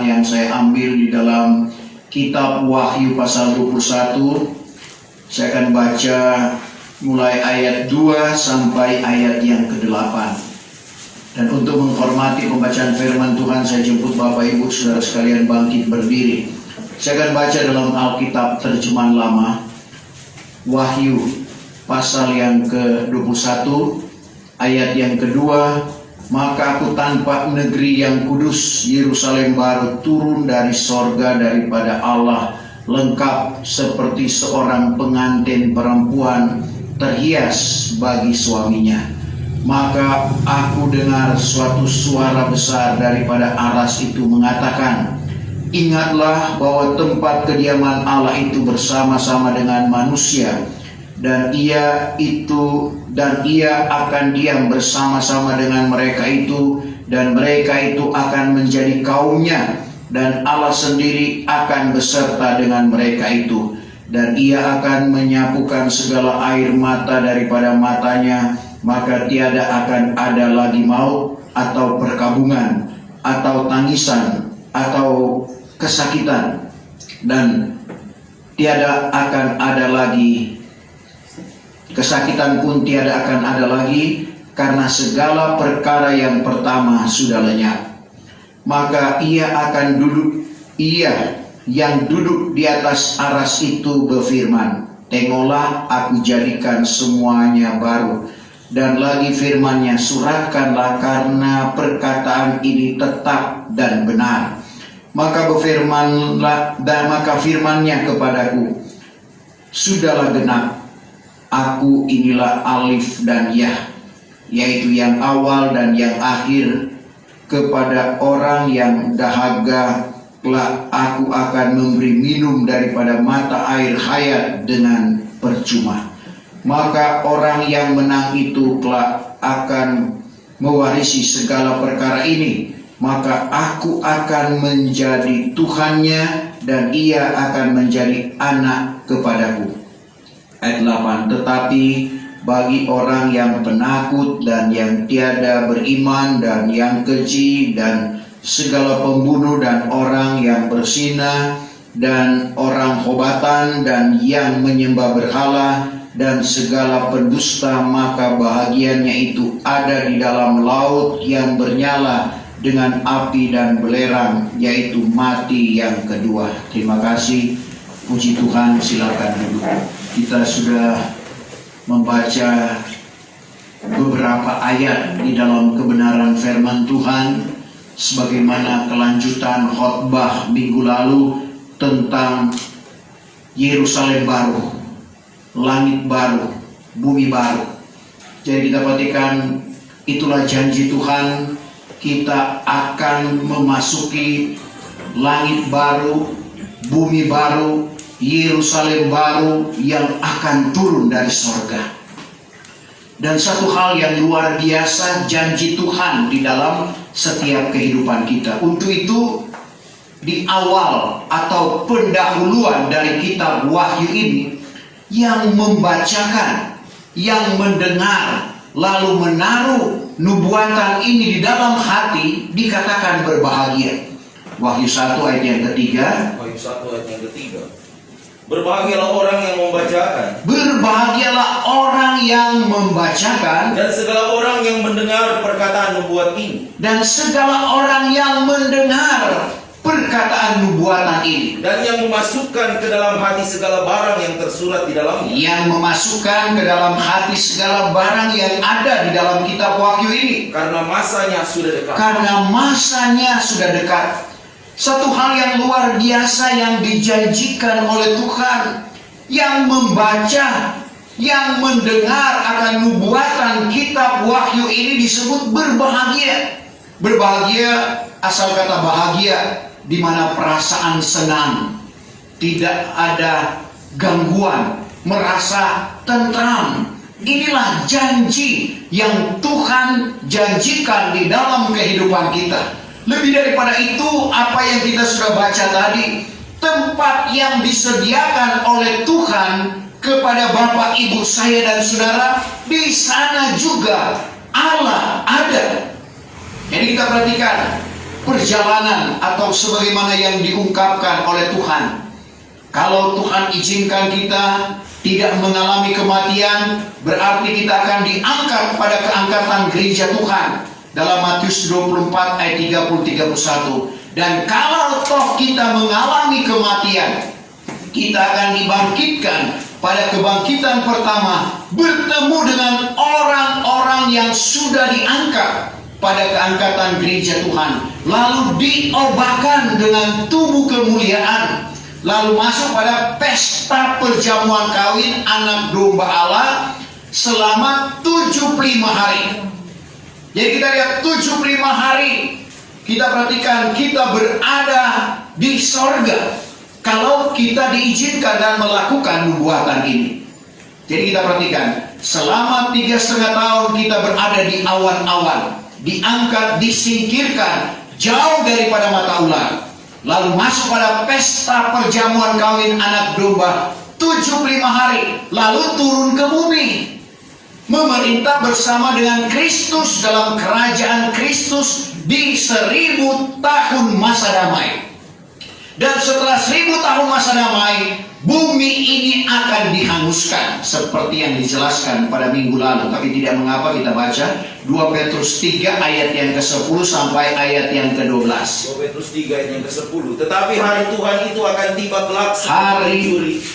yang saya ambil di dalam kitab Wahyu pasal 21. Saya akan baca mulai ayat 2 sampai ayat yang ke-8. Dan untuk menghormati pembacaan firman Tuhan, saya jemput Bapak Ibu Saudara sekalian bangkit berdiri. Saya akan baca dalam Alkitab terjemahan lama, Wahyu pasal yang ke-21 ayat yang kedua. Maka aku tampak negeri yang kudus, Yerusalem baru turun dari sorga daripada Allah, lengkap seperti seorang pengantin perempuan terhias bagi suaminya. Maka aku dengar suatu suara besar daripada aras itu mengatakan, ingatlah bahwa tempat kediaman Allah itu bersama-sama dengan manusia, dan ia akan diam bersama-sama dengan mereka itu, dan mereka itu akan menjadi kaumnya, dan Allah sendiri akan beserta dengan mereka itu, dan ia akan menyapukan segala air mata daripada matanya, maka tiada akan ada lagi maut, atau perkabungan, atau tangisan, atau kesakitan, dan tiada akan ada lagi kesakitan pun tiada akan ada lagi, karena segala perkara yang pertama sudah lenyap. Maka ia yang duduk di atas aras itu berfirman, tengoklah aku jadikan semuanya baru. Dan lagi firman-Nya, suratkanlah karena perkataan ini tetap dan benar. Maka firman-Nya kepadaku, sudahlah genap. Aku inilah Alif dan Yah, yaitu yang awal dan yang akhir. Kepada orang yang dahaga kelak aku akan memberi minum daripada mata air hayat dengan percuma. Maka orang yang menang itu kelak akan mewarisi segala perkara ini. Maka aku akan menjadi Tuhannya, dan ia akan menjadi anak kepadaku. Ayat 8, tetapi bagi orang yang penakut dan yang tiada beriman dan yang keji dan segala pembunuh dan orang yang berzinah dan orang khobatan dan yang menyembah berhala dan segala pendusta, maka bahagiannya itu ada di dalam laut yang bernyala dengan api dan belerang, yaitu mati yang kedua. Terima kasih. Puji Tuhan, silakan duduk. Kita sudah membaca beberapa ayat di dalam kebenaran firman Tuhan, sebagaimana kelanjutan khotbah minggu lalu tentang Yerusalem baru, langit baru, bumi baru. Jadi kita perhatikan, itulah janji Tuhan, kita akan memasuki langit baru, bumi baru, Yerusalem baru yang akan turun dari sorga. Dan satu hal yang luar biasa, janji Tuhan di dalam setiap kehidupan kita. Untuk itu, di awal atau pendahuluan dari kitab Wahyu ini, yang membacakan, yang mendengar, lalu menaruh nubuatan ini di dalam hati, dikatakan berbahagia. Wahyu 1 ayat yang ketiga. Wahyu 1 ayat yang ketiga. Berbahagialah orang yang membacakan. Berbahagialah orang yang membacakan. Dan segala orang yang mendengar perkataan nubuat ini. Dan segala orang yang mendengar perkataan nubuatan ini. Dan yang memasukkan ke dalam hati segala barang yang tersurat di dalamnya. Yang memasukkan ke dalam hati segala barang yang ada di dalam kitab Wahyu ini. Karena masanya sudah dekat. Karena masanya sudah dekat. Satu hal yang luar biasa yang dijanjikan oleh Tuhan, yang membaca, yang mendengar akan nubuatan kitab Wahyu ini disebut berbahagia. Berbahagia, asal kata bahagia, di mana perasaan senang, tidak ada gangguan, merasa tentram. Inilah janji yang Tuhan janjikan di dalam kehidupan kita. Lebih daripada itu, apa yang kita sudah baca tadi, tempat yang disediakan oleh Tuhan kepada Bapak, Ibu, saya dan saudara, di sana juga Allah ada. Jadi kita perhatikan, perjalanan atau sebagaimana yang diungkapkan oleh Tuhan. Kalau Tuhan izinkan kita tidak mengalami kematian, berarti kita akan diangkat pada keangkatan gereja Tuhan dalam Matius 24 ayat 30-31. Dan kalau toh kita mengalami kematian, kita akan dibangkitkan pada kebangkitan pertama, bertemu dengan orang-orang yang sudah diangkat pada keangkatan gereja Tuhan, lalu diobakan dengan tubuh kemuliaan, lalu masuk pada pesta perjamuan kawin anak domba Allah selama 75 hari. Jadi kita lihat 75 hari, kita perhatikan kita berada di sorga kalau kita diizinkan dan melakukan nubuatan ini. Jadi kita perhatikan, selama 3,5 tahun kita berada di awan-awan, diangkat, disingkirkan jauh daripada mata ular, lalu masuk pada pesta perjamuan kawin anak domba 75 hari, lalu turun ke bumi, memerintah bersama dengan Kristus dalam kerajaan Kristus di 1000 tahun masa damai. Dan setelah 1000 tahun masa damai, bumi ini akan dihanguskan seperti yang dijelaskan pada minggu lalu. Tapi tidak mengapa, kita baca 2 Petrus 3 ayat yang ke-10 sampai ayat yang ke-12. 2 Petrus 3 ayat yang ke-10. Tetapi hari Tuhan itu akan tiba kelak Hari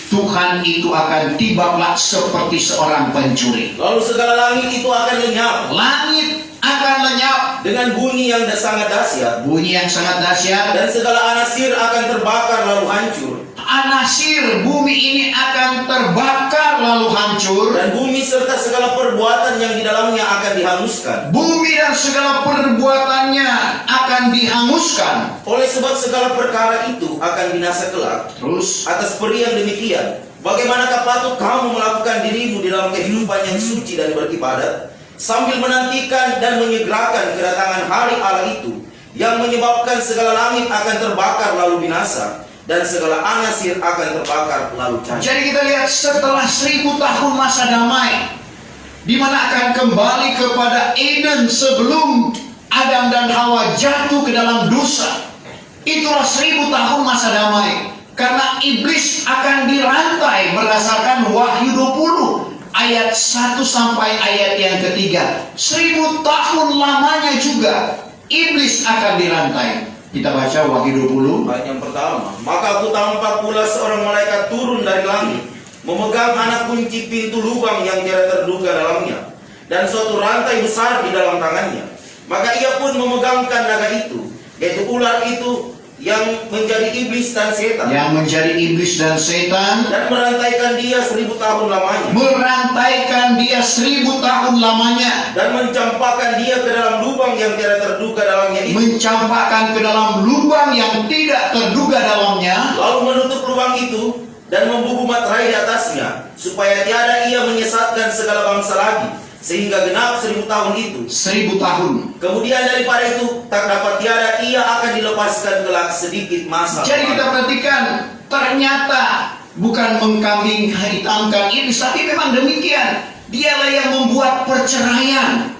Tuhan itu akan tiba kelak seperti seorang pencuri. Lalu segala langit itu akan lenyap. Langit akan lenyap dengan bunyi yang sangat dahsyat. bunyi yang sangat dahsyat. Dan segala anasir akan terbakar lalu hancur. Anasir bumi ini akan terbakar lalu hancur. Dan bumi serta segala perbuatan yang di dalamnya akan dihanguskan. Bumi dan segala perbuatannya akan dihanguskan. Oleh sebab segala perkara itu akan binasa kelak. Terus, Atas peri yang demikian, bagaimanakah patut kamu melakukan dirimu di dalam kehidupan yang suci dan beribadat, sambil menantikan dan menyegerakan kedatangan hari Allah itu, yang menyebabkan segala langit akan terbakar lalu binasa, dan segala anasir akan terbakar lalu cair. jadi kita lihat setelah 1000 tahun masa damai, di mana akan kembali kepada Eden sebelum Adam dan Hawa jatuh ke dalam dosa. Itulah 1000 tahun masa damai, karena iblis akan dirantai berdasarkan Wahyu 20 ayat 1 sampai ayat yang ketiga. 1000 tahun lamanya juga iblis akan dirantai. Kita baca Wahyu 20 Ayat yang pertama, maka aku tampak pula seorang malaikat turun dari langit, memegang anak kunci pintu lubang yang tiada terduga dalamnya, dan suatu rantai besar di dalam tangannya. Maka ia pun memegangkan naga itu, yaitu ular itu, yang menjadi iblis dan setan, yang menjadi iblis dan setan, dan merantaikan dia 1000 tahun lamanya, merantaikan dia 1000 tahun lamanya, dan mencampakkan dia ke dalam lubang yang tidak terduga dalamnya itu, mencampakkan ke dalam lubang yang tidak terduga dalamnya, lalu menutup lubang itu dan membubuh materai di atasnya, supaya tiada ia menyesatkan segala bangsa lagi, sehingga genap 1000 tahun itu. 1000 tahun. Kemudian daripada itu tak dapat tiada ia akan dilepaskan kelak sedikit masa. Jadi kita perhatikan, ternyata bukan mengkambing hitamkan iblis, tapi memang demikian. Dialah yang membuat perceraian,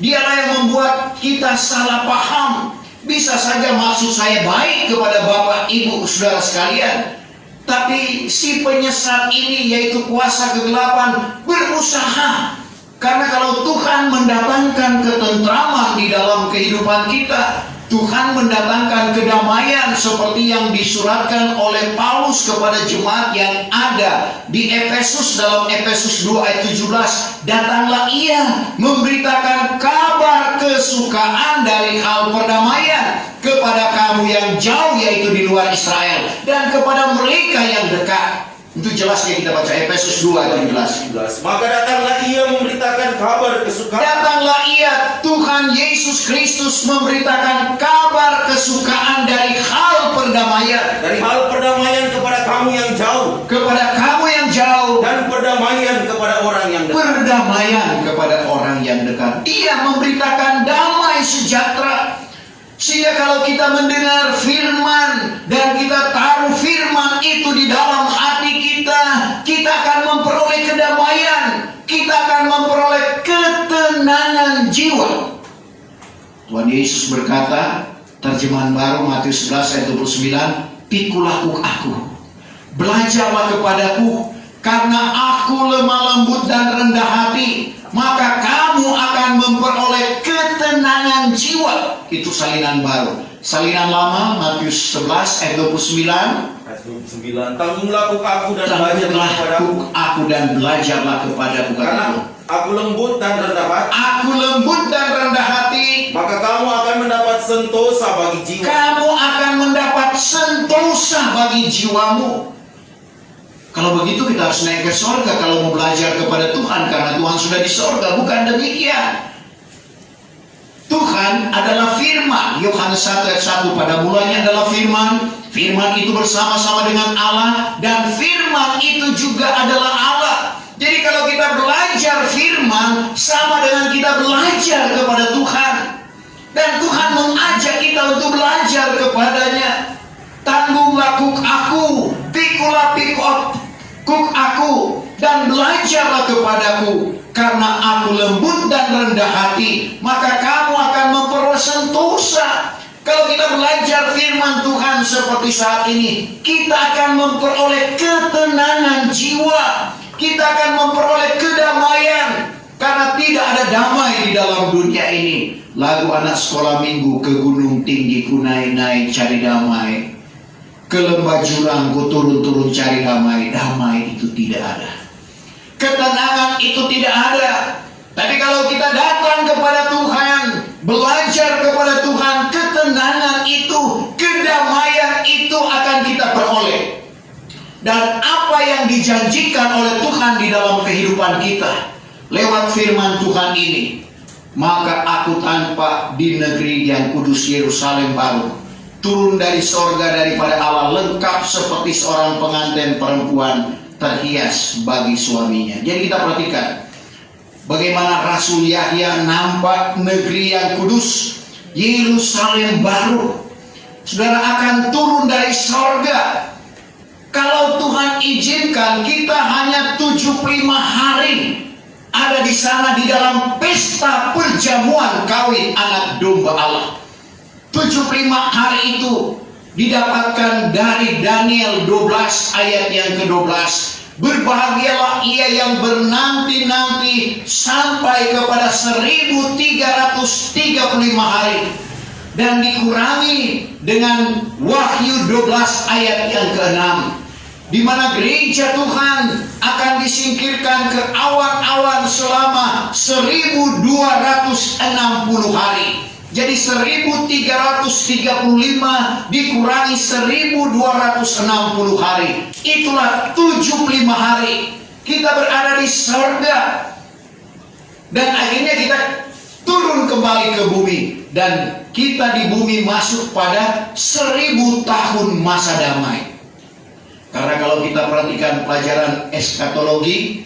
dialah yang membuat kita salah paham. Bisa saja maksud saya baik kepada bapak, ibu, saudara sekalian, tapi si penyesat ini, yaitu kuasa kegelapan, berusaha. Karena kalau Tuhan mendatangkan ketentraman di dalam kehidupan kita, Tuhan mendatangkan kedamaian seperti yang disuratkan oleh Paulus kepada jemaat yang ada di Efesus dalam Efesus 2 ayat 17. Datanglah ia memberitakan kabar kesukaan dari hal perdamaian kepada kamu yang jauh, yaitu di luar Israel, dan kepada mereka yang dekat. Itu jelasnya kita baca Efesus 2 ayat 17. Maka datanglah ia memberitakan kabar kesukaan. Datanglah ia, Tuhan Yesus Kristus, memberitakan kabar kesukaan dari hal perdamaian. Dari hal perdamaian kepada kamu yang jauh. Kepada kamu yang jauh. Dan perdamaian kepada orang yang dekat. Perdamaian kepada orang yang dekat. Dia memberitakan damai sejahtera. Sehingga kalau kita mendengar firman dan kita taruh firman itu di dalam hati kita, kita akan memperoleh kedamaian, kita akan memperoleh ketenangan jiwa. Tuhan Yesus berkata, Terjemahan baru Matius 11 ayat 29, pikulah aku, belajarlah kepadaku, karena aku lemah lembut dan rendah hati, maka kamu akan memperoleh ketenangan jiwa. Itu salinan baru. Salinan lama Matius 11 ayat 29, Ayat 29. Tanggunglah aku dan belajarlah kepadaku. aku dan belajarlah kepadaku, Karena kataku. aku lembut dan rendah hati, Aku lembut dan rendah hati, maka kamu akan mendapat sentosa bagi jiwa. kamu akan mendapat sentosa bagi jiwamu. Kalau begitu kita harus naik ke sorga kalau mau belajar kepada Tuhan, karena Tuhan sudah di sorga. Bukan demikian. Tuhan adalah firman. Yohanes 1 ayat 1, pada mulanya adalah firman. Firman itu bersama-sama dengan Allah, dan firman itu juga adalah Allah. Jadi kalau kita belajar firman, sama dengan kita belajar kepada Tuhan. Dan Tuhan mengajak kita untuk belajar kepadanya. Tanggunglah aku, pikulah kuk aku, dan belajarlah kepadaku, karena aku lembut dan rendah hati, maka kamu akan memperoleh sentosa. Kalau kita belajar firman Tuhan seperti saat ini, kita akan memperoleh ketenangan jiwa, kita akan memperoleh kedamaian, karena tidak ada damai di dalam dunia ini. Lagu anak sekolah minggu, ke gunung tinggi ku naik-naik cari damai, ke lembah jurang ku turun-turun cari damai. Damai itu tidak ada, ketenangan itu tidak ada. Tapi kalau kita datang kepada Tuhan, belajar kepada Tuhan, ketenangan itu, kedamaian itu akan kita peroleh. Dan apa yang dijanjikan oleh Tuhan di dalam kehidupan kita lewat firman Tuhan ini, maka aku tampak di negeri yang kudus Yerusalem baru, turun dari sorga daripada Allah, lengkap seperti seorang pengantin perempuan terhias bagi suaminya. Jadi kita perhatikan bagaimana Rasul Yahya nampak negeri yang kudus, Yerusalem baru. Saudara akan turun dari sorga. Kalau Tuhan izinkan, kita hanya 75 hari ada di sana di dalam pesta perjamuan kawin anak domba Allah. 75 hari itu didapatkan dari Daniel 12 ayat yang ke-12. Berbahagialah ia yang bernanti-nanti sampai kepada 1335 hari. Dan dikurangi dengan Wahyu 12 ayat yang ke-6, di mana gereja Tuhan akan disingkirkan ke awan-awan selama 1260 hari. Jadi 1335 dikurangi 1260 hari, itulah 75 hari kita berada di sorga. Dan akhirnya kita turun kembali ke bumi, dan kita di bumi masuk pada 1000 tahun masa damai. Karena kalau kita perhatikan pelajaran eskatologi,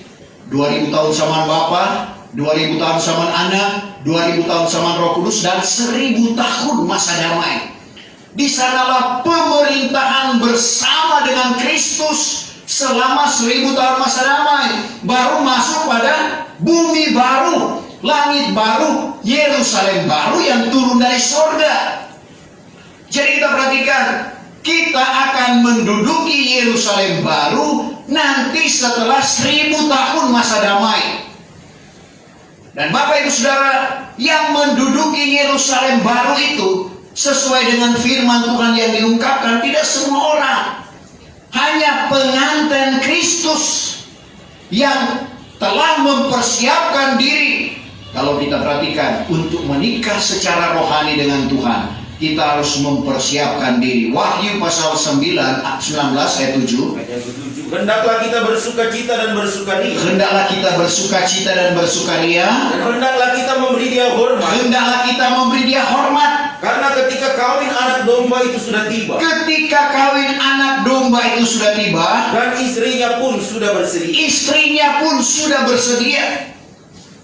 2000 tahun zaman Bapa, 2000 tahun zaman Anak, 2000 tahun zaman Roh Kudus, dan 1000 tahun masa damai. Di sanalah pemerintahan bersama dengan Kristus selama 1000 tahun masa damai. Baru masuk pada bumi baru, langit baru, Yerusalem baru yang turun dari sorga. Jadi kita perhatikan, kita akan menduduki Yerusalem baru nanti setelah 1000 tahun masa damai. Dan Bapak Ibu Saudara, yang menduduki Yerusalem baru itu sesuai dengan firman Tuhan yang diungkapkan, tidak semua orang, hanya pengantin Kristus yang telah mempersiapkan diri. Kalau kita perhatikan, untuk menikah secara rohani dengan Tuhan, kita harus mempersiapkan diri. Wahyu pasal 19 ayat 7. Hendaklah kita bersukacita dan bersukaria. Hendaklah kita bersukacita dan bersukaria. Dan hendaklah kita memberi dia hormat. Hendaklah kita memberi dia hormat. Karena ketika kawin anak domba itu sudah tiba. Ketika kawin anak domba itu sudah tiba. Dan istrinya pun sudah bersedia. Istrinya pun sudah bersedia.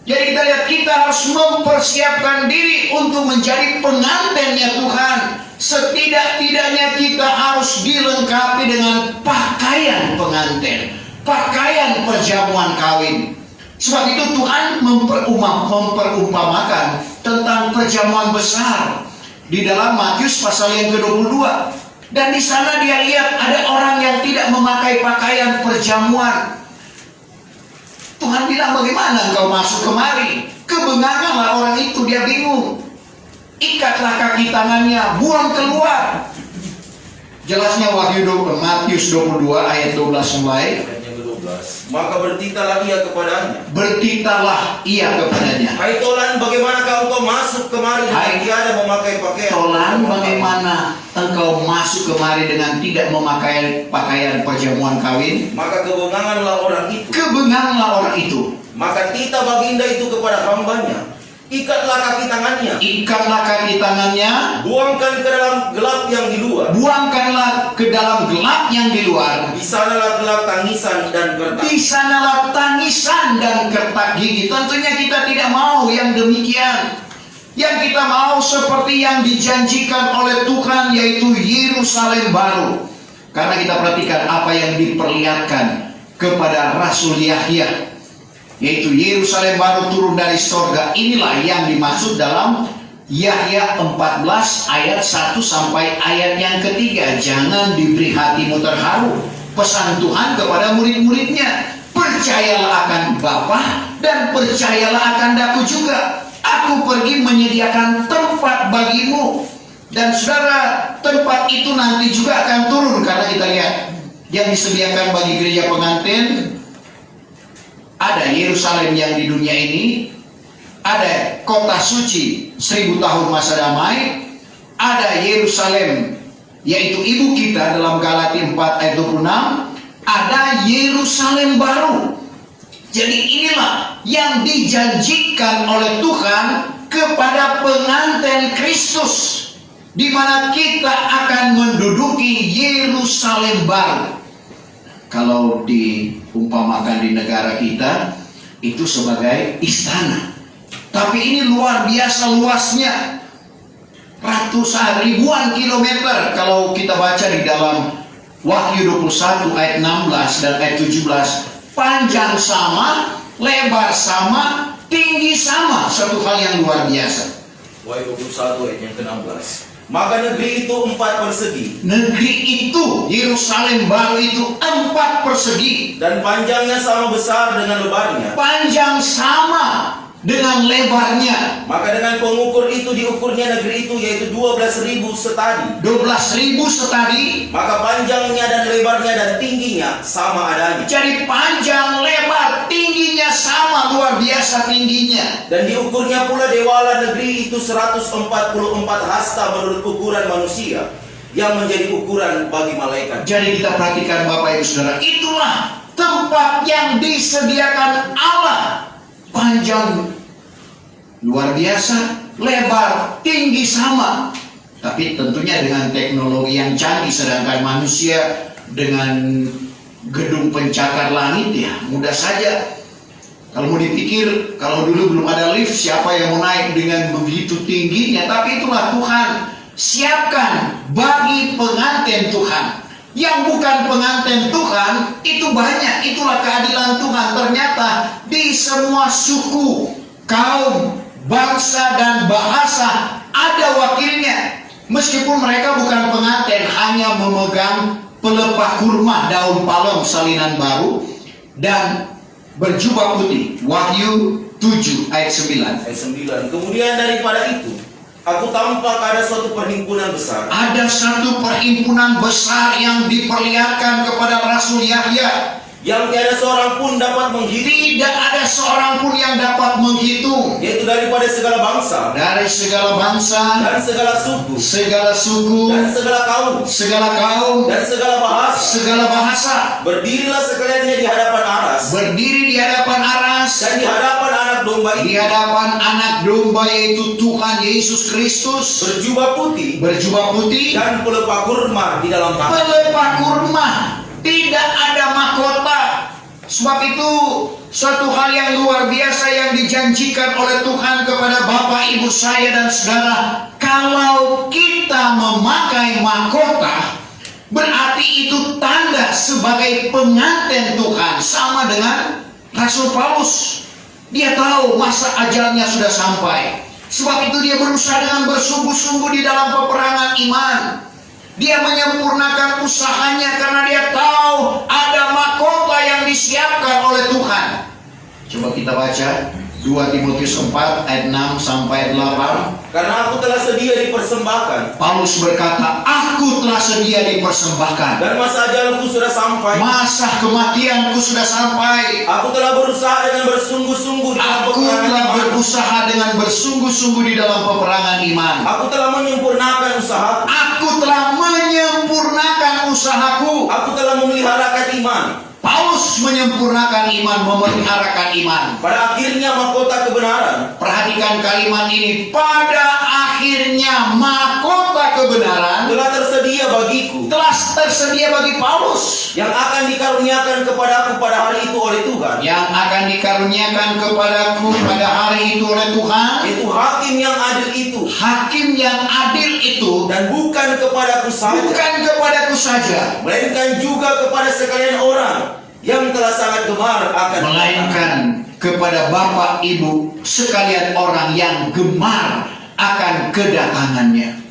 Jadi kita lihat, kita harus mempersiapkan diri untuk menjadi pengantinnya Tuhan. Setidak-tidaknya kita harus dilengkapi dengan pakaian pengantin, pakaian perjamuan kawin. Sebab itu Tuhan memperumpamakan tentang perjamuan besar. di dalam Matius pasal yang ke-22. Dan di sana dia lihat ada orang yang tidak memakai pakaian perjamuan. Tuhan bilang, bagaimana engkau masuk kemari? Kebenganganlah orang itu, dia bingung. Ikatlah kaki tangannya, buang keluar. Jelasnya Matius 22 ayat 12 mulai. Ayat yang ke-12. Maka bertitalah ia kepadanya. Bertitalah ia kepadanya. Hai tolan, bagaimana engkau masuk kemari dengan tiada memakai pakaian? Tolan, bagaimana engkau masuk kemari dengan tidak memakai pakaian perjamuan kawin? Maka kebenganganlah orang itu. Kebenganganlah orang itu. Maka titah baginda itu kepada hambanya. Ikatlah kaki tangannya. Ikatlah kaki tangannya. Buangkan ke dalam gelap yang di luar. Buangkanlah ke dalam gelap yang di luar. Di sanalah gelap tangisan dan gertak. Di sanalah tangisan dan gertak gigi. Tentunya kita tidak mau yang demikian. Yang kita mau seperti yang dijanjikan oleh Tuhan, yaitu Yerusalem baru. Karena kita perhatikan apa yang diperlihatkan kepada Rasul Yahya, yaitu Yerusalem baru turun dari sorga. Inilah yang dimaksud dalam Yahya 14 ayat 1 sampai ayat yang ketiga. Jangan diberi hatimu terharu. Pesan Tuhan kepada murid-muridnya, percayalah akan Bapa dan percayalah akan Daku juga. Aku pergi menyediakan tempat bagimu. Dan saudara, tempat itu nanti juga akan turun. Karena kita lihat yang disediakan bagi gereja pengantin, ada Yerusalem yang di dunia ini, ada kota suci 1000 tahun masa damai, ada Yerusalem yaitu ibu kita dalam Galatia 4 ayat 26, ada Yerusalem baru. Jadi inilah yang dijanjikan oleh Tuhan kepada pengantin Kristus, di mana kita akan menduduki Yerusalem baru. Kalau diumpamakan di negara kita itu sebagai istana, tapi ini luar biasa luasnya, ratusan ribuan kilometer. Kalau kita baca di dalam Wahyu 21 ayat 16 dan ayat 17, panjang sama, lebar sama, tinggi sama, satu hal yang luar biasa. Wahyu 21 ayat yang ke-16. Maka negeri itu 4 persegi. Negeri itu, Yerusalem baru itu 4 persegi. Dan panjangnya sama besar dengan lebarnya. Panjang sama dengan lebarnya. Maka dengan pengukur itu diukurnya negeri itu, yaitu 12.000 setadi. 12.000 setadi. Maka panjangnya dan lebarnya dan tingginya sama adanya. Jadi panjang, lebar, tingginya sama, luar biasa tingginya. Dan diukurnya pula dewala negeri itu 144 hasta menurut ukuran manusia, yang menjadi ukuran bagi malaikat. Jadi kita perhatikan Bapak Ibu Saudara, itulah tempat yang disediakan Allah. Panjang luar biasa, lebar, tinggi sama. Tapi tentunya dengan teknologi yang canggih, sedangkan manusia dengan gedung pencakar langit ya mudah saja. Kalau mau dipikir, kalau dulu belum ada lift, siapa yang mau naik dengan begitu tingginya? Tapi itulah Tuhan siapkan bagi pengantin Tuhan. Yang bukan pengantin Tuhan itu banyak. Itulah keadilan Tuhan. Ternyata di semua suku, kaum, bangsa dan bahasa ada wakilnya. Meskipun mereka bukan pengantin, hanya memegang pelepah kurma, daun palem salinan baru, dan berjubah putih. Wahyu 7 ayat 9. Ayat 9. Kemudian daripada itu, aku tampak ada suatu perhimpunan besar. Ada satu perhimpunan besar yang diperlihatkan kepada Rasul Yahya, yang tiada seorang pun dapat menghitung. tidak ada seorang pun yang dapat menghitung, Yaitu daripada segala bangsa, dari segala bangsa, dan segala suku, segala suku, dan segala kaum, dan segala bahasa. segala bahasa. Berdirilah sekaliannya di hadapan aras, Berdiri di hadapan aras, dan di hadapan anak domba di itu, hadapan anak domba yaitu Tuhan Yesus Kristus, berjubah putih dan dan pelepah kurma di dalam tangan. pelepah kurma. Tidak ada mahkota. Sebab itu suatu hal yang luar biasa yang dijanjikan oleh Tuhan kepada Bapak, Ibu, saya dan saudara. Kalau kita memakai mahkota, berarti itu tanda sebagai pengantin Tuhan. Sama dengan Rasul Paulus. Dia tahu masa ajalnya sudah sampai. Sebab itu dia berusaha dengan bersungguh-sungguh di dalam peperangan iman. Dia menyempurnakan usahanya karena dia tahu ada mahkota yang disiapkan oleh Tuhan. Coba kita baca 2 Timotius 4 ayat 6 sampai 8. Karena aku telah sedia dipersembahkan, Paulus berkata, aku telah sedia dipersembahkan. dan masa ajalku sudah sampai. Masa kematianku sudah sampai. Aku telah berusaha dengan bersungguh-sungguh di dalam Aku peperangan telah iman. berusaha dengan bersungguh-sungguh di dalam peperangan iman. Aku telah menyempurnakan usahaku. Aku telah menyempurnakan usahaku. Aku telah memeliharakan iman. Paulus menyempurnakan iman, memeliharakan iman. Pada akhirnya mahkota kebenaran, Perhatikan kalimat ini. Pada akhirnya mahkota kebenaran telah tersedia bagiku, telah tersedia bagi Paulus, yang akan dikaruniakan kepadaku pada hari itu oleh Tuhan. yang akan dikaruniakan kepadaku pada hari itu oleh Tuhan. Itu hakim yang adil itu, Hakim yang adil itu dan bukan kepadaku saja, bukan kepadaku saja, melainkan juga kepada sekalian orang yang telah sangat gemar akan melainkan kepada Bapak Ibu sekalian orang yang gemar akan kedatangannya.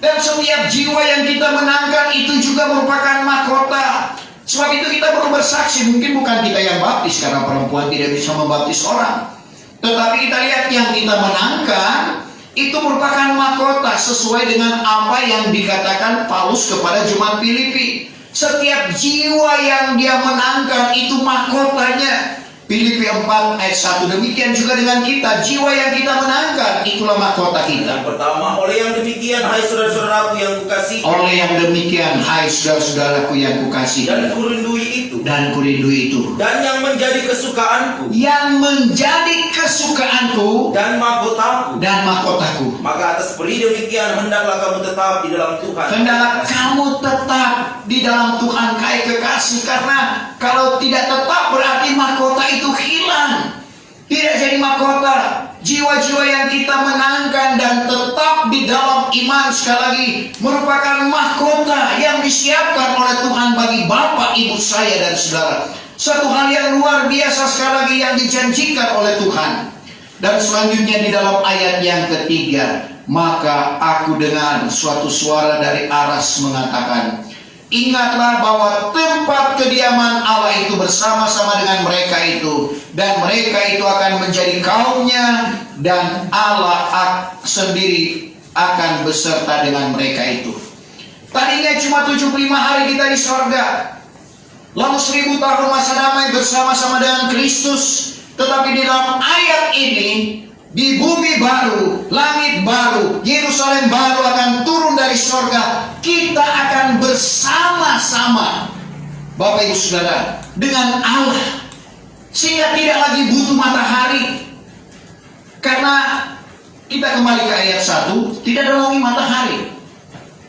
Dan setiap jiwa yang kita menangkan itu juga merupakan mahkota. Sebab itu kita perlu bersaksi. Mungkin bukan kita yang baptis karena perempuan tidak bisa membaptis orang, tetapi kita lihat yang kita menangkan itu merupakan mahkota sesuai dengan apa yang dikatakan Paulus kepada jemaat Filipi. Setiap jiwa yang dia menangkan itu mahkotanya. Filipi 4 ayat 1. Demikian juga dengan kita. Jiwa yang kita menangkan itulah mahkota kita. Yang pertama, oleh yang demikian, hai saudara-saudaraku yang kukasihi, Oleh yang demikian, hai saudara-saudaraku yang kukasihi dan kurindui itu, dan kurindui itu, dan yang menjadi kesukaanku, yang menjadi kesukaanku dan mahkotaku. dan mahkotaku. Maka atas peri demikian hendaklah kamu tetap di dalam Tuhan. Hendaklah kamu tetap di dalam Tuhan, hai kekasih, karena kalau tidak tetap berarti mahkota itu hilang, tidak jadi mahkota. Jiwa-jiwa yang kita menangkan dan tetap di dalam iman, sekali lagi, merupakan mahkota yang disiapkan oleh Tuhan bagi Bapak, Ibu, saya dan saudara. Satu hal yang luar biasa sekali lagi yang dijanjikan oleh Tuhan. Dan selanjutnya di dalam ayat yang ketiga, maka aku dengar suatu suara dari aras mengatakan, ingatlah bahwa tempat kediaman Allah itu bersama-sama dengan mereka itu, dan mereka itu akan menjadi kaumnya, dan Allah sendiri akan beserta dengan mereka itu. Tadinya cuma 75 hari kita di sorga, lalu 1000 tahun masa damai bersama-sama dengan Kristus. Tetapi di dalam ayat ini, di bumi baru, langit baru, Yerusalem baru akan turun dari sorga. Kita akan bersama-sama, Bapak Ibu Saudara, dengan Allah. Sehingga tidak lagi butuh matahari. Karena kita kembali ke ayat 1, tidak ada lagi matahari.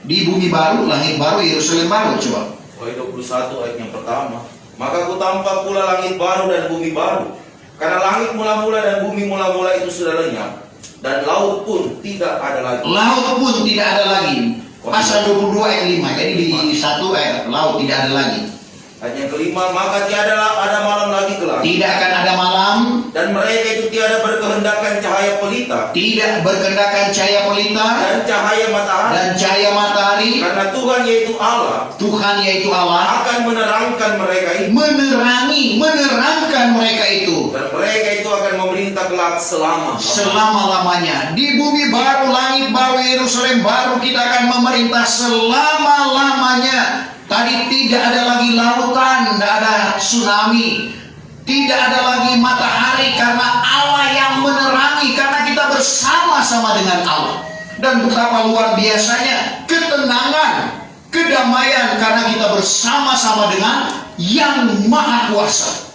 Di bumi baru, langit baru, Yerusalem baru. Coba. Ayat 21 ayat yang pertama. Maka ku tampak pula langit baru dan bumi baru. Karena langit mula-mula dan bumi mula-mula itu sudah lenyap, dan laut pun tidak ada lagi. Laut pun tidak ada lagi. Pasal 22 ayat 5. Jadi di 1 ayat laut tidak ada lagi. Ayat yang kelima, maka tiada ada malam lagi kelak, Tidak akan ada malam, dan mereka itu tiada berkehendakan cahaya pelita tidak berkehendakan cahaya pelita dan cahaya matahari, dan cahaya matahari. karena Tuhan yaitu Allah Tuhan yaitu Allah akan menerangkan mereka itu, menerangkan mereka itu dan mereka itu akan memerintah kelak selama-lamanya. Di bumi baru, langit baru, Yerusalem baru, kita akan memerintah selama-lamanya. Tadi tidak ada lagi lautan, tidak ada tsunami, tidak ada lagi matahari, karena Allah yang menerangi, karena kita bersama-sama dengan Allah. Dan betapa luar biasanya ketenangan, kedamaian, karena kita bersama-sama dengan Yang Maha Kuasa.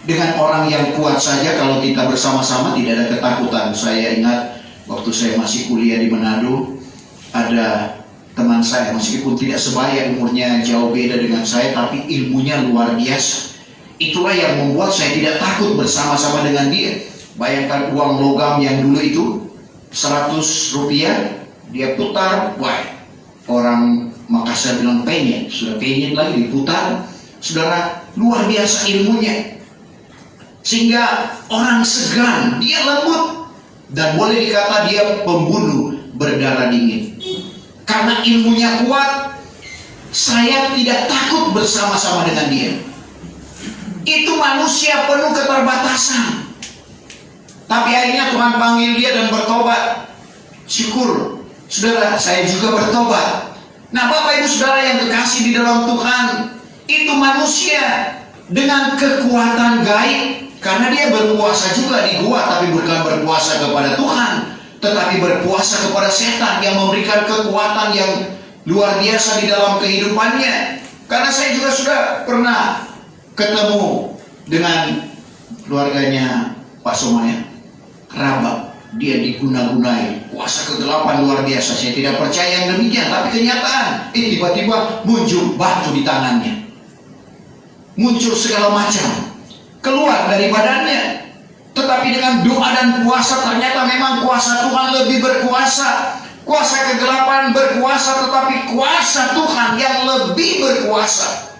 Dengan orang yang kuat saja, kalau kita bersama-sama tidak ada ketakutan. Saya ingat waktu saya masih kuliah di Manado, ada teman saya, meskipun tidak sebaya, umurnya jauh beda dengan saya, tapi ilmunya luar biasa. Itulah yang membuat saya tidak takut bersama-sama dengan dia. Bayangkan uang logam yang dulu itu 100 rupiah, dia putar, wah, orang Makassar bilang penyet, sudah penyet lagi diputar. Saudara, luar biasa ilmunya. Sehingga orang segan, dia lembut. Dan boleh dikata dia pembunuh berdarah dingin. Karena ilmunya kuat, saya tidak takut bersama-sama dengan dia. Itu manusia penuh keterbatasan. Tapi akhirnya Tuhan panggil dia dan bertobat. Syukur, saudara, saya juga bertobat. Nah, Bapak Ibu Saudara yang kekasih di dalam Tuhan, itu manusia dengan kekuatan gaib. Karena dia berpuasa juga di gua, tapi bukan berpuasa kepada Tuhan, tetapi berpuasa kepada setan yang memberikan kekuatan yang luar biasa di dalam kehidupannya. Karena saya juga sudah pernah ketemu dengan keluarganya Pak Somaya, kerabat. Dia diguna-gunai, kuasa kegelapan luar biasa. Saya tidak percaya yang demikian, tapi kenyataan. Tiba-tiba muncul batu di tangannya, muncul segala macam keluar dari badannya. Tetapi dengan doa dan puasa, ternyata memang kuasa Tuhan lebih berkuasa. Kuasa kegelapan berkuasa, tetapi kuasa Tuhan yang lebih berkuasa.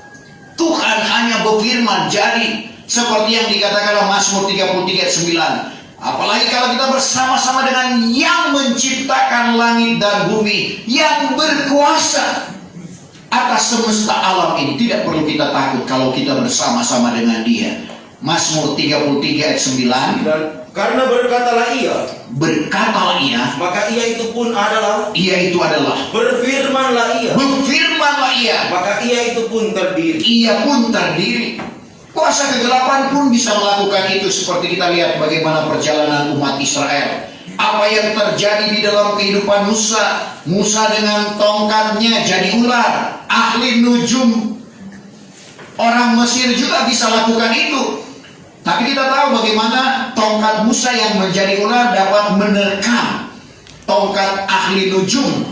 Tuhan hanya berfirman jadi, seperti yang dikatakan dalam Mazmur 33 ayat 9. Apalagi kalau kita bersama-sama dengan yang menciptakan langit dan bumi, yang berkuasa atas semesta alam ini. Tidak perlu kita takut kalau kita bersama-sama dengan dia. Mazmur 33 ayat 9. Dan karena berkatalah ia, maka ia itu adalah, berfirmanlah ia, maka ia itu pun terdiri. Kuasa kegelapan pun bisa melakukan itu, seperti kita lihat bagaimana perjalanan umat Israel. Apa yang terjadi di dalam kehidupan Musa. Musa dengan tongkatnya jadi ular. Ahli nujum orang Mesir juga bisa lakukan itu. Tapi kita tahu bagaimana tongkat Musa yang menjadi ular dapat menerkam tongkat ahli nujum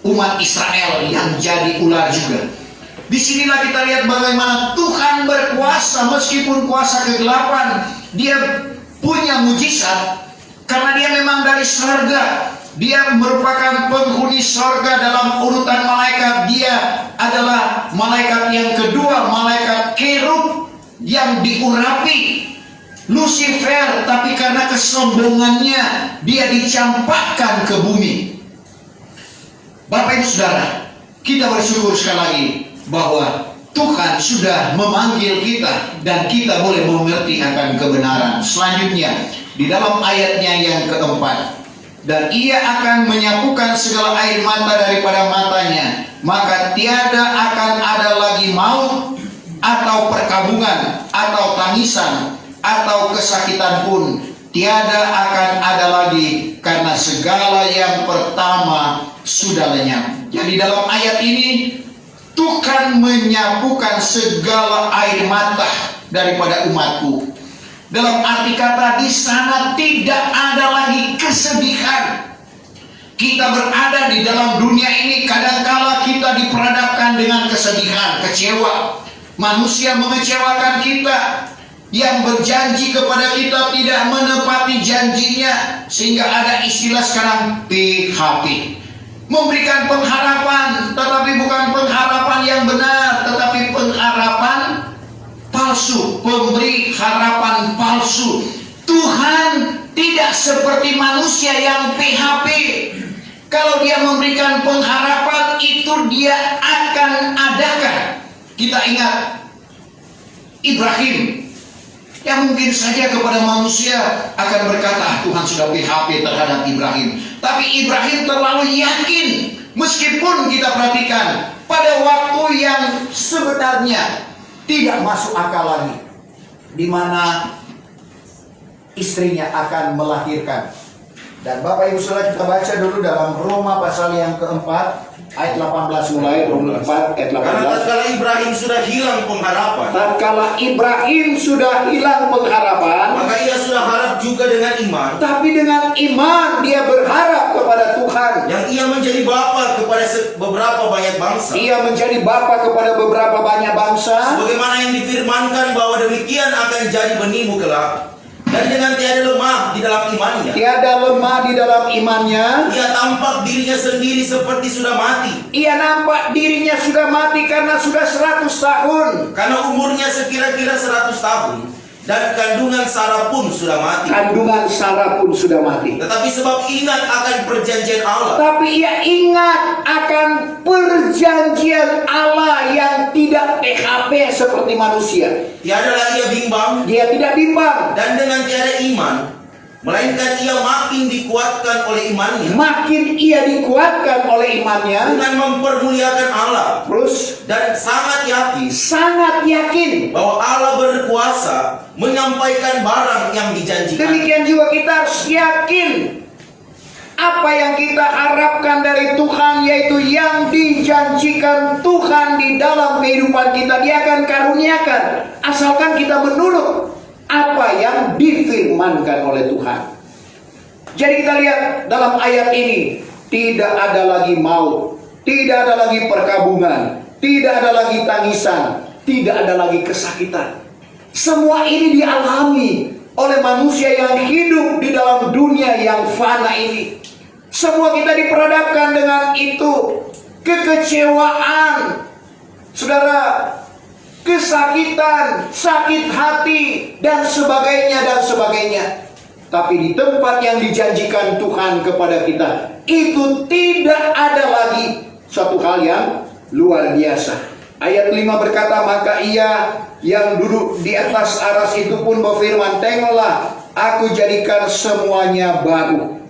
umat Israel yang jadi ular juga. Disinilah kita lihat bagaimana Tuhan berkuasa meskipun kuasa kegelapan. Dia punya mujizat karena dia memang dari surga. Dia merupakan penghuni surga dalam urutan malaikat. Dia adalah malaikat yang kedua, malaikat kerub yang diurapi Lucifer, tapi karena kesombongannya dia dicampakkan ke bumi. Bapak Ibu Saudara, kita bersyukur sekali lagi bahwa Tuhan sudah memanggil kita dan kita boleh mengerti akan kebenaran. Selanjutnya di dalam ayatnya yang keempat, dan ia akan menyapukan segala air mata daripada matanya, maka tiada akan ada lagi maut atau perkabungan atau tangisan atau kesakitan pun tiada akan ada lagi, karena segala yang pertama sudah lenyap. Jadi dalam ayat ini Tuhan menyapukan segala air mata daripada umatku. Dalam arti kata, di sana tidak ada lagi kesedihan. Kita berada di dalam dunia ini, kadangkala kita diperhadapkan dengan kesedihan, kecewa. Manusia mengecewakan kita, yang berjanji kepada kita tidak menepati janjinya, sehingga ada istilah sekarang PHP. Memberikan pengharapan, tetapi bukan pengharapan yang benar, tetapi pengharapan palsu, pemberi harapan palsu. Tuhan tidak seperti manusia yang PHP. Kalau dia memberikan pengharapan, itu dia akan adakan. Kita ingat Ibrahim, yang mungkin saja kepada manusia akan berkata, Tuhan sudah PHP terhadap Ibrahim. Tapi Ibrahim terlalu yakin. Meskipun kita perhatikan pada waktu yang sebenarnya tidak masuk akal lagi, di mana istrinya akan melahirkan. Dan Bapak Ibu Saudara, kita baca dulu dalam Roma pasal yang keempat ayat 18 mulai. Roma 4 ayat 18. Karena tatkala Ibrahim sudah hilang pengharapan, maka ia sudah harap juga dengan iman. Tapi dengan iman dia berharap kepada Tuhan, yang ia menjadi bapa kepada beberapa banyak bangsa. Ia menjadi bapa kepada beberapa banyak bangsa. Sebagaimana yang difirmankan bahwa demikian akan jadi benihmu kelak. Dan dengan tiada lemah di dalam imannya. Ia tampak dirinya sendiri seperti sudah mati. Karena umurnya sekira-kira 100 tahun. dan kandungan Sarah pun sudah mati. Kandungan Sarah pun sudah mati. Tetapi sebab ingat akan perjanjian Allah, Tapi ia ingat akan perjanjian Allah yang tidak PHP seperti manusia. tiadalah ia bimbang, Dia tidak bimbang. dan dengan tiada iman, melainkan ia makin dikuatkan oleh imannya, Makin ia dikuatkan oleh imannya. dengan mempermuliakan Allah, Terus dan sangat yakin sangat yakin. bahwa Allah berkuasa menyampaikan barang yang dijanjikan. Demikian juga kita harus yakin apa yang kita harapkan dari Tuhan, yaitu yang dijanjikan Tuhan di dalam kehidupan kita, Dia akan karuniakan asalkan kita menurut apa yang difirmankan oleh Tuhan. Jadi kita lihat dalam ayat ini, tidak ada lagi maut, tidak ada lagi perkabungan, tidak ada lagi tangisan, tidak ada lagi kesakitan. Semua ini dialami oleh manusia yang hidup di dalam dunia yang fana ini. Semua kita diperhadapkan dengan itu. Kekecewaan, saudara, kesakitan, sakit hati, dan sebagainya dan sebagainya. Tapi di tempat yang dijanjikan Tuhan kepada kita, itu tidak ada lagi suatu hal yang luar biasa. Ayat 5 berkata, maka ia yang duduk di atas aras itu pun berfirman, tengoklah, aku jadikan semuanya baru.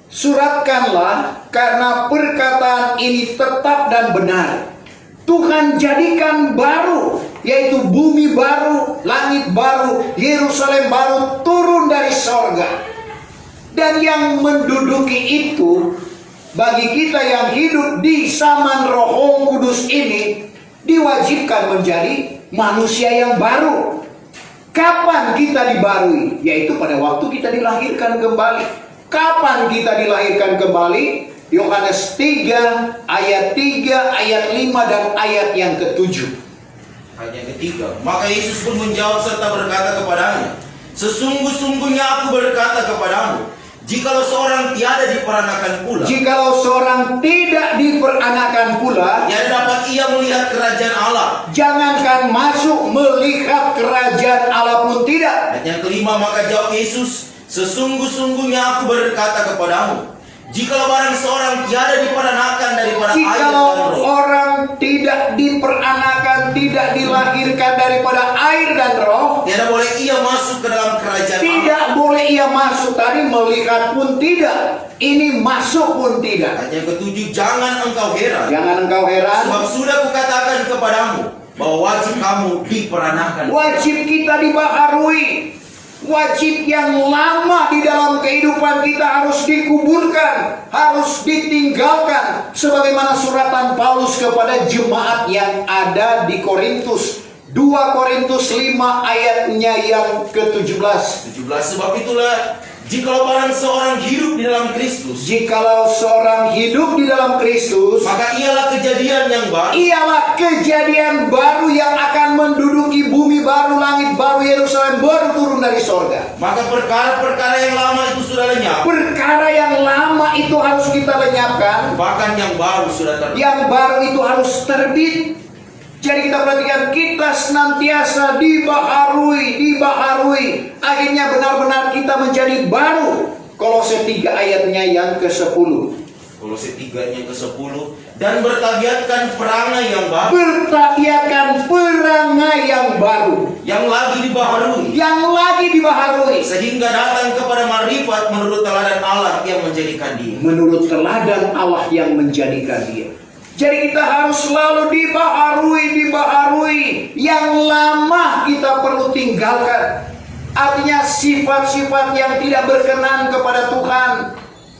Suratkanlah, karena perkataan ini tetap dan benar. Tuhan jadikan baru, yaitu bumi baru, langit baru, Yerusalem baru turun dari sorga. Dan yang menduduki itu, bagi kita yang hidup di zaman Roh Kudus ini, diwajibkan menjadi manusia yang baru. Kapan kita dibarui? Yaitu pada waktu kita dilahirkan kembali. Kapan kita dilahirkan kembali? Yohanes 3 ayat 3, ayat 5 dan ayat yang ke-7. Ayat yang ketiga, maka Yesus pun menjawab serta berkata kepadanya, sesungguh-sungguhnya aku berkata kepadamu, jikalau seorang tiada diperanakan pula, Jikalau seorang tidak diperanakan pula, tiada dapat ia melihat kerajaan Allah. jangankan masuk melihat kerajaan Allah pun tidak. Ayat yang kelima, maka jawab Yesus, sesungguh-sungguhnya aku berkata kepadamu, jikalau barang seorang tiada diperanakan daripada air dan Jikalau roh, orang tidak diperanakan, tidak dilahirkan daripada air dan roh, tiada boleh ia masuk ke dalam kerajaan Allah. tidak boleh ia masuk. Tadi melihat pun tidak, ini masuk pun tidak. Ayat yang ketujuh, jangan engkau heran, Jangan engkau heran, sebab sudah kukatakan kepadamu bahwa wajib kamu diperanakan. wajib kita dibaharui. Wajib yang lama di dalam kehidupan kita harus dikuburkan, harus ditinggalkan. Sebagaimana suratan Paulus kepada jemaat yang ada di Korintus. 2 Korintus 5 ayatnya yang ke-17. 17, sebab itulah jikalau barang seorang hidup di dalam Kristus, Jikalau seorang hidup di dalam Kristus, maka ialah kejadian yang baru. ialah kejadian baru yang akan menduduki bumi baru, langit baru, Yerusalem baru turun dari sorga. Maka perkara-perkara yang lama itu sudah lenyap, Perkara yang lama itu harus kita lenyapkan, bahkan yang baru sudah terbit. yang baru itu harus terbit. Jadi kita perhatikan, kita senantiasa dibaharui. Akhirnya benar-benar kita menjadi baru. Kolose 3 ayatnya yang ke-10. Kolose 3 yang ke-10, dan bertabiatkan perangai yang baru, Bertabiatkan perangai yang baru, yang lagi dibaharui, sehingga datang kepada marifat menurut teladan Allah yang menjadikan dia. menurut teladan Allah yang menjadikan dia. Jadi kita harus selalu dibaharui. Yang lama kita perlu tinggalkan. Artinya sifat-sifat yang tidak berkenan kepada Tuhan,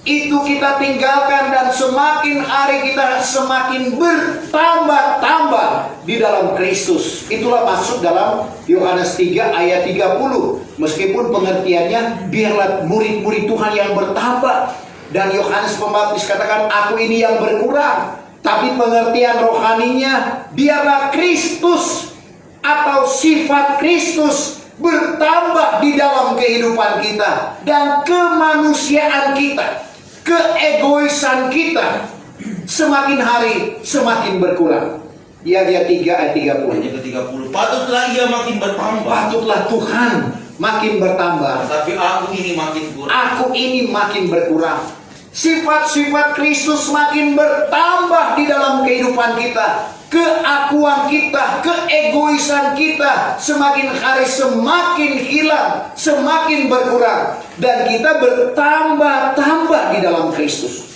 itu kita tinggalkan, dan semakin hari kita semakin bertambah-tambah di dalam Kristus. Itulah masuk dalam Yohanes 3 ayat 30. Meskipun pengertiannya, biarlah murid-murid Tuhan yang bertambah. Dan Yohanes Pembaptis katakan, aku ini yang berkurang. Tapi pengertian rohaninya, biarlah Kristus atau sifat Kristus bertambah di dalam kehidupan kita. Dan kemanusiaan kita, keegoisan kita semakin hari semakin berkurang. Yahya 3 ayat 30. Ayat yang ke-30. Patutlah ia makin bertambah, Patutlah Tuhan makin bertambah, tetapi aku ini makin kurang. aku ini makin berkurang. Sifat-sifat Kristus makin bertambah di dalam kehidupan kita. Keakuan kita, keegoisan kita semakin hari semakin hilang, semakin berkurang. Dan kita bertambah-tambah di dalam Kristus.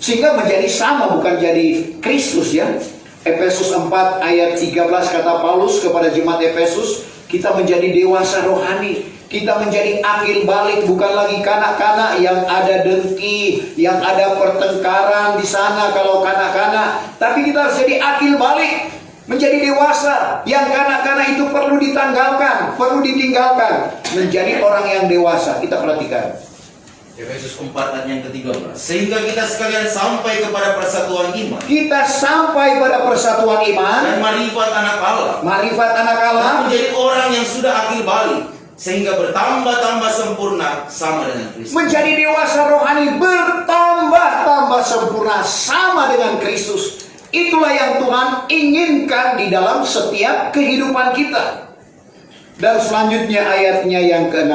Sehingga menjadi sama, bukan jadi Kristus ya. Efesus 4 ayat 13 kata Paulus kepada jemaat Efesus, kita menjadi dewasa rohani. Kita menjadi akil balik, bukan lagi kanak-kanak yang ada dengki, yang ada pertengkaran di sana kalau kanak-kanak. Tapi kita harus jadi akil balik, menjadi dewasa. Yang kanak-kanak itu perlu ditanggalkan, perlu ditinggalkan, menjadi orang yang dewasa. Kita perhatikan Efesus 4 ayat yang ke-13. Sehingga kita sekalian sampai kepada persatuan iman. kita sampai pada persatuan iman Dan marifat anak Allah. Marifat anak Dan Allah, menjadi orang yang sudah akil balik. Sehingga bertambah-tambah sempurna sama dengan Kristus. menjadi dewasa rohani, bertambah-tambah sempurna sama dengan Kristus. Itulah yang Tuhan inginkan di dalam setiap kehidupan kita. Dan selanjutnya ayatnya yang ke-6.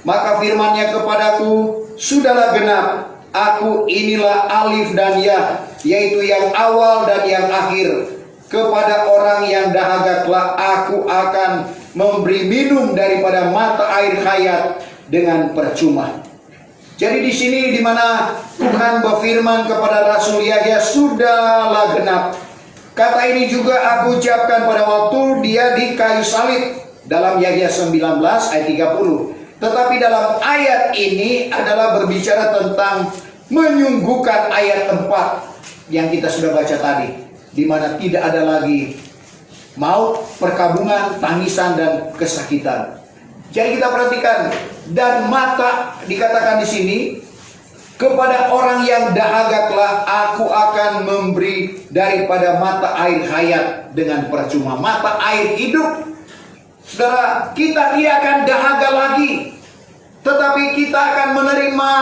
Maka firman-Nya kepadaku, sudahlah genap, aku inilah Alif dan Yah, yaitu yang awal dan yang akhir. Kepada orang yang dahaga kelak aku akan memberi minum daripada mata air hayat dengan percuma. Jadi di sini di mana Tuhan berfirman kepada Rasul Yahya, sudahlah genap. Kata ini juga aku ucapkan pada waktu dia di kayu salib dalam Yahya 19 ayat 30. Tetapi dalam ayat ini adalah berbicara tentang menyungguhkan ayat 4 yang kita sudah baca tadi, di mana tidak ada lagi maut, perkabungan, tangisan dan kesakitan. Jadi kita perhatikan, dan mata dikatakan di sini, kepada orang yang dahaga kelak aku akan memberi daripada mata air hayat dengan percuma. Mata air hidup. Saudara, kita tidak akan dahaga lagi, tetapi kita akan menerima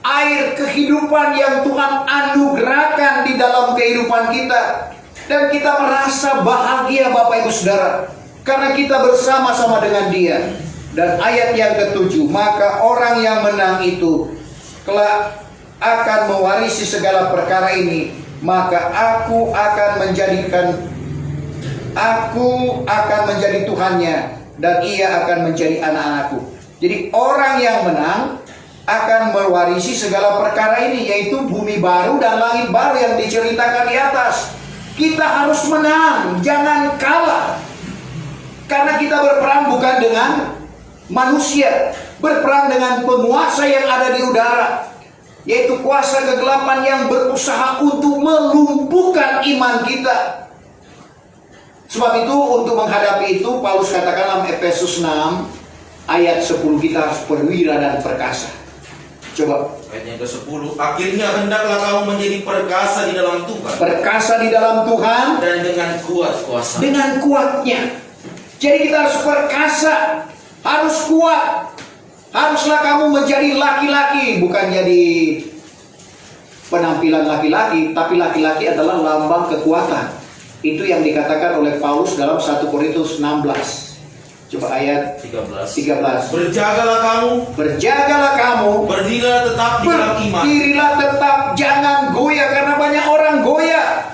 air kehidupan yang Tuhan anugerahkan di dalam kehidupan kita. Dan kita merasa bahagia Bapak Ibu Saudara, karena kita bersama-sama dengan Dia. Dan ayat yang ke-7, maka orang yang menang itu kelak akan mewarisi segala perkara ini, maka aku akan menjadi Tuhannya, dan ia akan menjadi anak-anakku. Jadi orang yang menang akan mewarisi segala perkara ini, yaitu bumi baru dan langit baru yang diceritakan di atas. Kita harus menang, jangan kalah. Karena kita berperang bukan dengan manusia, berperang dengan penguasa yang ada di udara, yaitu kuasa kegelapan yang berusaha untuk melumpuhkan iman kita. Sebab itu untuk menghadapi itu Paulus katakan dalam Efesus 6 ayat 10, kita harus perwira dan perkasa. Coba ayat yang ke-10, akhirnya hendaklah kamu menjadi perkasa di dalam Tuhan. Perkasa di dalam Tuhan Dan dengan kuat kuasa. dengan kuatnya. Jadi kita harus perkasa, harus kuat. Haruslah kamu menjadi laki-laki, bukan jadi penampilan laki-laki, tapi laki-laki adalah lambang kekuatan. Itu yang dikatakan oleh Paulus dalam 1 Korintus 16. Coba ayat 13. Berjagalah kamu, berdirilah tetap di dalam iman. Berdirilah tetap, jangan goyah, karena banyak orang goyah.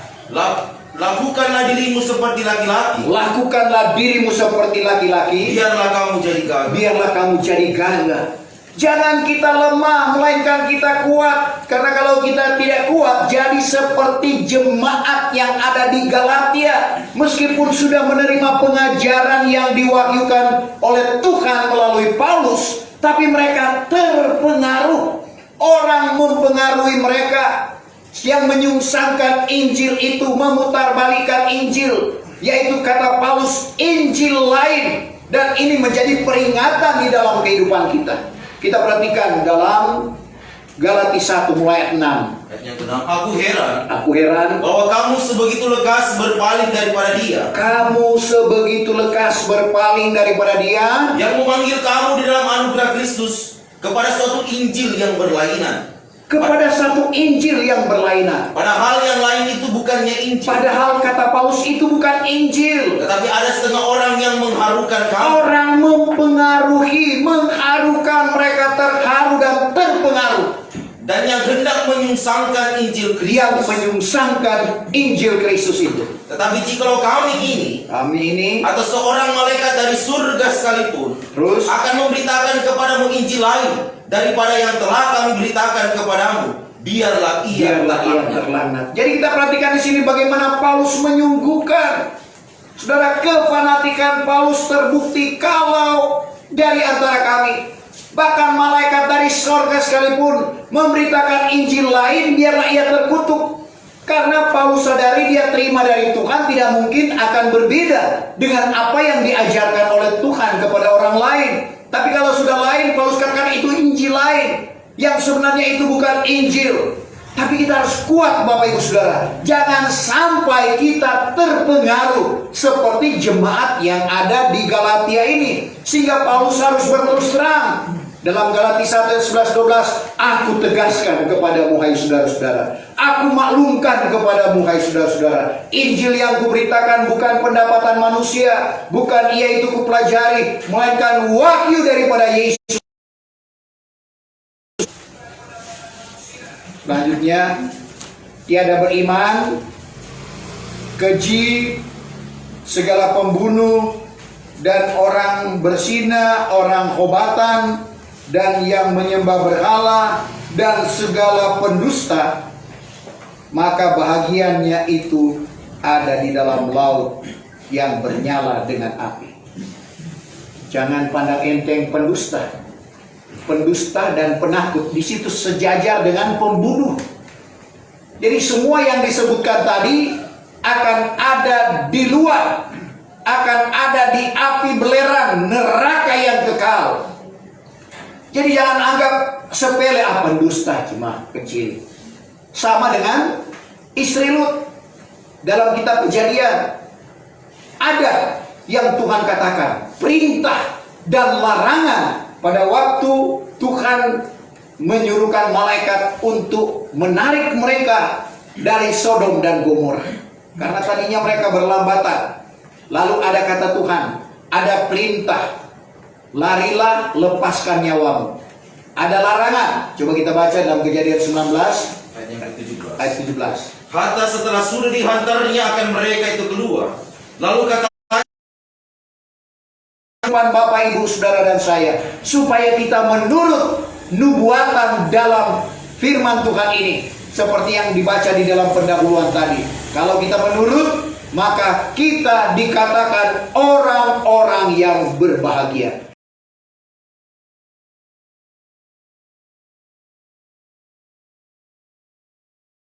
Lakukanlah dirimu seperti laki-laki. Lakukanlah dirimu seperti laki-laki. Biarlah kamu jadi gagah. Biarlah kamu jadi gagah. Jangan kita lemah, melainkan kita kuat. Karena kalau kita tidak kuat, jadi seperti jemaat yang ada di Galatia. Meskipun sudah menerima pengajaran yang diwahyukan oleh Tuhan melalui Paulus, tapi mereka terpengaruh. Orang mempengaruhi mereka. Yang menyungsangkan Injil itu, memutarbalikkan Injil, yaitu kata Paulus, Injil lain. Dan ini menjadi peringatan di dalam kehidupan kita. Kita perhatikan dalam Galatia 1 mulai 6. Ayat yang ke-6, aku heran bahwa kamu sebegitu lekas berpaling daripada Dia. Kamu sebegitu lekas berpaling daripada Dia Yang memanggil kamu di dalam anugerah Kristus kepada suatu Injil yang berlainan. kepada satu Injil yang berlainan. Padahal yang lain itu bukannya Injil. Padahal kata Paulus itu bukan Injil. Tetapi ada setengah orang yang mengharukan kamu. Orang mempengaruhi, mengharukan, mereka terharu dan terpengaruh. Dan yang hendak menyungsangkan Injil Yang Kristus. menyungsangkan Injil Kristus itu. Tetapi jikalau kami ini atau seorang malaikat dari surga sekalipun Terus akan memberitakan kepadamu Injil lain daripada yang telah kami beritakan kepadamu, biarlah ia terlaknat. Jadi kita perhatikan di sini bagaimana Paulus menyungguhkan. Saudara, kefanatikan Paulus terbukti kalau dari antara kami, bahkan malaikat dari surga sekalipun memberitakan Injil lain, biarlah ia terkutuk. Karena Paulus sadari dia terima dari Tuhan tidak mungkin akan berbeda dengan apa yang diajarkan oleh Tuhan kepada orang lain. Tapi kalau sudah lain, Paulus katakan itu Injil lain, yang sebenarnya itu bukan Injil. Tapi kita harus kuat, Bapak Ibu Saudara. Jangan sampai kita terpengaruh seperti jemaat yang ada di Galatia ini, sehingga Paulus harus berterus terang. Dalam Galatia 1:11-12, aku tegaskan kepadamu hai saudara-saudara, aku maklumkan kepadamu hai saudara-saudara, Injil yang kuberitakan bukan pendapatan manusia, bukan ia itu kupelajari, melainkan wahyu daripada Yesus. Selanjutnya, tiada beriman, keji, segala pembunuh, dan orang berzina, orang khobatan, dan yang menyembah berhala, dan segala pendusta, maka bahagiannya itu ada di dalam laut yang bernyala dengan api. Jangan pandang enteng pendusta. Pendusta dan penakut di situ sejajar dengan pembunuh. Jadi semua yang disebutkan tadi akan ada di luar, akan ada di api belerang neraka yang kekal. Jadi jangan anggap sepele pendusta cuma kecil. Sama dengan istri Lut dalam kitab Kejadian. Ada yang Tuhan katakan perintah dan larangan pada waktu Tuhan menyuruhkan malaikat untuk menarik mereka dari Sodom dan Gomora. Karena tadinya mereka berlambatan. Lalu ada kata Tuhan, ada perintah, larilah, lepaskan nyawamu. Ada larangan. Coba kita baca dalam Kejadian 19 ayat 17. Hatta setelah sudah dihantarnya akan mereka itu keluar, lalu kata Bapak, Ibu, Saudara dan saya, supaya kita menurut nubuatan dalam firman Tuhan ini, seperti yang dibaca di dalam pendahuluan tadi. Kalau kita menurut, maka kita dikatakan orang-orang yang berbahagia.